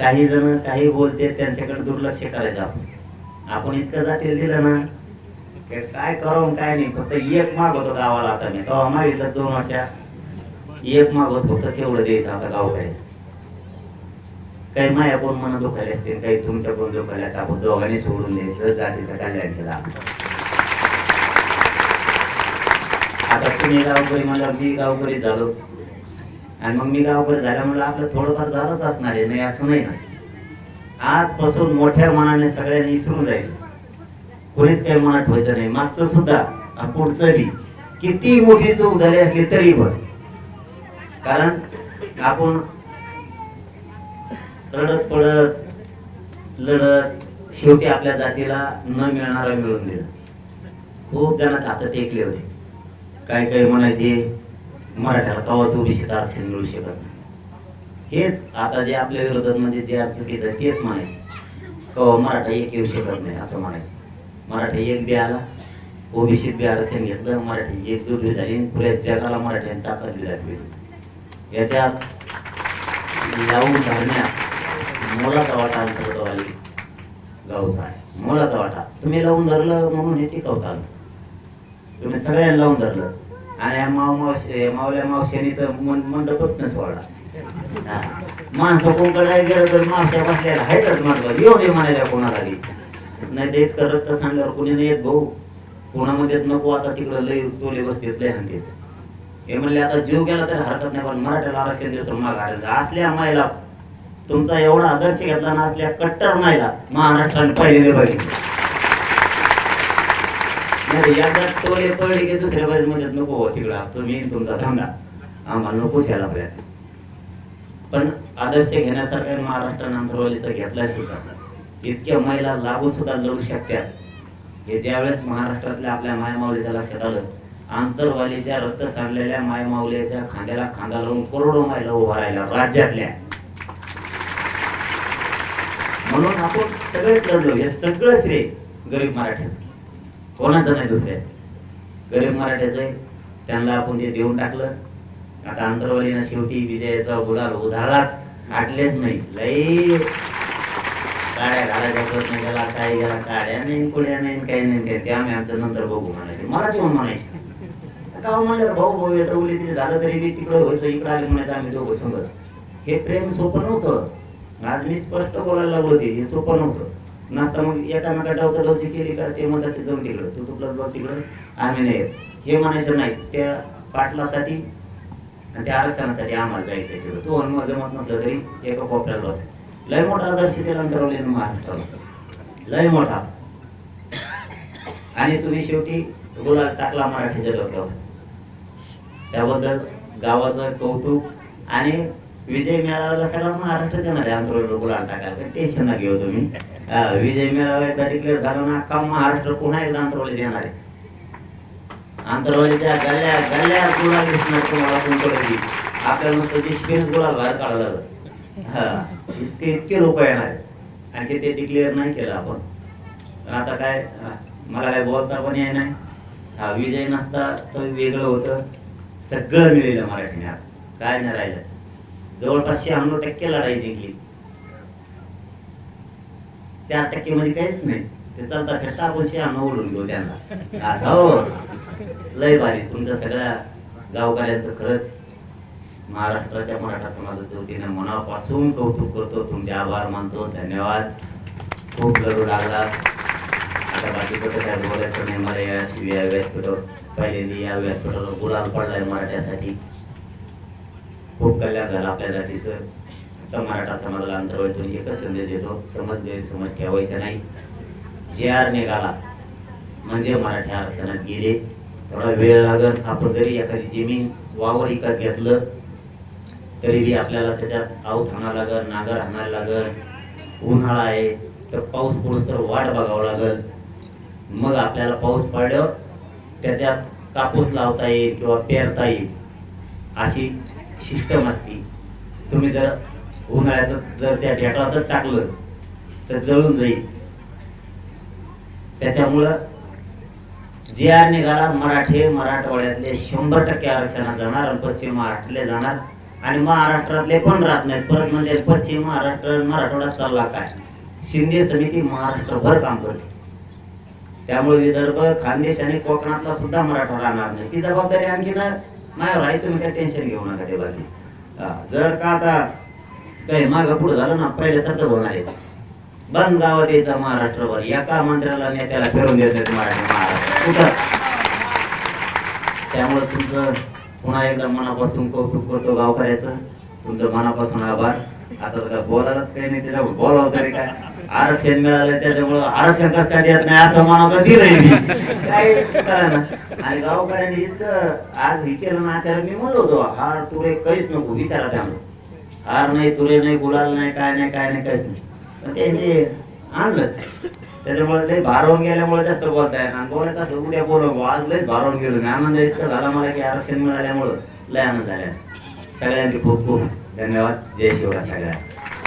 काही जण काही बोलते त्यांच्याकडे दुर्लक्ष करायचं आपण इतकं जातील दिलं ना काय करावं काय नाही. फक्त एक माग होतो गावाला. आता मी तेव्हा मागितलं 2 वर्षा एक माग होत फक्त तेवढं द्यायचं. आता गाव काय काही माया कोण मना दुखायला असते काही तुमच्या कोण दुखायला असते. आपण दोघांनी सोडून द्यायचं जातीचं कल्याण केलं. आता तुम्ही गावकरी मला मी गावकरी झालो आणि मग मी गावकरी झाल्यामुळे आपलं थोडंफार झालंच असणार आहे. नाही असं नाही ना. आजपासून मोठ्या मनाने सगळ्यांनी विसरून जायचं. कोणीच काही मनात ठेवायचं नाही. मागचं सुद्धा पुढचं बी किती मोठी चूक झाली असली तरी पण. कारण आपण रडत पडत लढत शेवटी आपल्या जातीला न मिळणारा मिळून दिलं. खूप जणांचे हात टेकले होते. काय काय म्हणायचे मराठ्याला कवाच ओबीसीत आरक्षण मिळू शकत नाही. हेच आता जे आपल्या विरोधात म्हणजे जे चुकीचं आहे तेच म्हणायचे. कवा मराठा एक येऊ शकत नाही असं म्हणायचे. मराठा एक बी आला ओबीसीत बी आरक्षण घेतलं. मराठी एकजूट झाली. पुऱ्या जगाला मराठ्याने ताकद दाखवली. याच्यात लावून धरण्यात मोलाचा वाटा अंतर्गतवाली गावचा आहे. मोलाचा वाटा. तुम्ही लावून धरलं म्हणून हे टिकवता आलं. तुम्ही सगळ्यांना लावून धरलं आणि मावल्या मावश्यानी तर मंडपच न सोडला. माणसं कोणकडे गेलं तर मावश्या बसलेला आहेतच म्हटलं येऊ दे म्हणायच्या कोणाला नाही. ते इतकं रक्त सांडल्यावर कोणी नाही येत भाऊ. कोणामध्ये नको आता तिकडं लय टोले बसतेत लय हाणते. हे म्हणले आता जीव गेला तरी हरकत नाही पण मराठ्याला आरक्षण दिलं माग हाडायचं. असल्या मायला तुमचा एवढा आदर्श घेतला ना असल्या कट्टर मायला महाराष्ट्राने पहिले बघितले. एकदा टोले पडले की दुसऱ्या बरेच मध्ये नको हो तिकडं तुम्ही तुमचा धंदा आम्हाला नकोच यायला पाहिजे. पण आदर्श घेण्यासारखा महाराष्ट्राने अंतरवालीचा घेतलाय सुद्धा. इतक्या महिला लागू सुद्धा लढू शकतात. हे ज्यावेळेस महाराष्ट्रातल्या आपल्या मायमाऊलीच्या लक्षात आलं आंतरवालीच्या रक्त सांडलेल्या मायमाऊलीच्या खांद्याला खांदा लावून करोडो महिला उभा राहिल्या राज्यातल्या. म्हणून आपण सगळेच लढलो. हे सगळं श्रेय गरीब मराठ्याचं कोणाचं नाही दुसऱ्याचं. गरीब मराठ्याचं आहे. त्यांना आपण ते देऊन टाकलं. आता आंतरवालीनं शेवटी विजयाचा गुलाल उधाळाच आटलेच नाही. लई काड्या घालायचा प्रयत्न केला. काय गेला काड्या नाही कुड्या नाही काही नाही. ते आम्ही आमचं नंतर बघू म्हणायचे. मला जेवण म्हणायचे. गाव म्हणल्यावर भाऊ भाऊ येतं उली तिथे झालं तरी मी तिकडं व्हायचं इकडं आले म्हणायचं आम्ही दोघं संगत. हे प्रेम सोपं नव्हतं. आज मी स्पष्ट बोलायला लागलो. ते हे सोपं नव्हतं. नसता मग एकामेका डावचाडावची केली का ते मग असे जाऊन तिकडं तू तुपलंच बघ तिकडं आम्ही नाही हे म्हणायचं नाही. त्या पाटलासाठी आणि त्या आरक्षणासाठी आम्हाला जायचं तिकडं. तो अनुभव जमत नसलं तरी एका कोपऱ्याला बसायचं. लय मोठा आदर्श त्याला अंतरवले महाराष्ट्राला लय मोठा. आणि तुम्ही शेवटी गुलाल टाकला मराठीच्या डोक्यावर. त्याबद्दल गावाचं कौतुक. आणि विजय मेळाव्याला सगळा महाराष्ट्राच्या नद्या अंतरवली गुलाल टाकायला टेन्शन ना घेऊ तुम्ही. विजय मेळावा एकदा डिक्लेअर झाला ना अख्खा महाराष्ट्र पुन्हा एकदा अंतरवली देणार आहे. अंतरवलीच्या गल्ल्या गल्ल्या गुलाल दिसणार तुम्हाला कोणकडे. आपल्याला नुसतं दिशेने गुलाल बाहेर काढायला लागलं. इतके लोक येणार आहेत आणखी ते डिक्लेअर नाही केलं आपण. पण आता काय मला काय बोलता पण येत नाही. विजय नसता तर वेगळं होतं. सगळं मिळेल मराठीने. काय नाही राहिलं. जवळपास 96% लढाई जिंकली. 4% मध्ये काहीच नाही. ते चालता फेटता आपण 96 ओढून घेऊ त्यांना. हो लय भारी. तुमच्या सगळ्या गावकऱ्यांचं खरंच महाराष्ट्राच्या मराठा समाजाच्या वतीने मनापासून कौतुक करतो. तुमचे आभार मानतो. धन्यवाद. खूप लढू लागला. आता बाकीचं काय बोलायचं नाही. मला या व्यासपीठावर पहिल्यांदा या व्यासपीठावर गुलाल पडलाय मराठ्यासाठी. खूप कल्याण झालं आपल्या जातीचं. तर मराठा समाजाला अंतरवळीतून एकच संदेश देतो. समज गैरसमज ठेवायचा नाही. JR निघाला म्हणजे मराठी आरक्षणात गेले. थोडा वेळ लागत. आपण जरी एखादी जमीन वावर विकत घेतलं तरी बी आपल्याला त्याच्यात आऊत हाणावं लागल नागर हाणायला लागल. उन्हाळा आहे तर पाऊस पडूस तर वाट बघावं लागल. मग आपल्याला पाऊस पडल्यावर त्याच्यात कापूस लावता येईल किंवा पेरता येईल अशी सिस्टम असते. तुम्ही जर उन्हाळ्यात जर त्या ढेकळातच टाकलं तर जळून जाईल. त्याच्यामुळं JR निघाला. मराठवाड्यातले 100% आरक्षणात जाणार आणि पश्चिम महाराष्ट्राला जाणार. आणि महाराष्ट्रातले पण राहत नाहीत. परत म्हणजे पश्चिम महाराष्ट्र मराठवाड्यात चालला काय, शिंदे समिती महाराष्ट्रभर काम करते. त्यामुळे विदर्भ, खानदेश आणि कोकणातला सुद्धा मराठवाडा राहणार नाही. ती जबाबदारी आणखी ना माझ्यावर आहे, तुम्ही काही टेन्शन घेऊ नका ते बाकी. जर का आता काही मागं पुढे झालं ना, पहिल्यासारखंच होणार आहे. बंद गावात यायचा महाराष्ट्रभर, एका मंत्र्याला नेत्याला फिरून देत नाहीत महाराष्ट्र कुठं. त्यामुळे तुमचं पुन्हा एकदा मनापासून कौतुक करतो गावकऱ्याचं, तुमचं मनापासून आभार. आता तर बोलायलाच काही नाही, त्याच्या बोलावं तरी काय. आरक्षण मिळालं त्याच्यामुळं आरक्षण कसं काय देत नाही असं म्हणावं, दिलंय मी काय कळलं ना. आणि गावकऱ्यांनी इतकं आज हे केलं ना आचार्य, मी म्हणलो होतो हार तुरे काहीच नको विचारा त्यामुळे. हार नाही, तुरे नाही, गुलाल नाही, काय नाही, काय नाही, काहीच नाही. पण ते आणलंच. त्याच्यामुळे लय भारावून गेल्यामुळे जास्त बोलताय ना. बोलायचं असं उद्या बोलव, आज लयच भारावून गेलो मी. आनंद इतका झाला मला की आरक्षण मिळाल्यामुळं लय आनंद झाला. सगळ्यांचे खूप खूप धन्यवाद. जय शिवराय सगळ्या.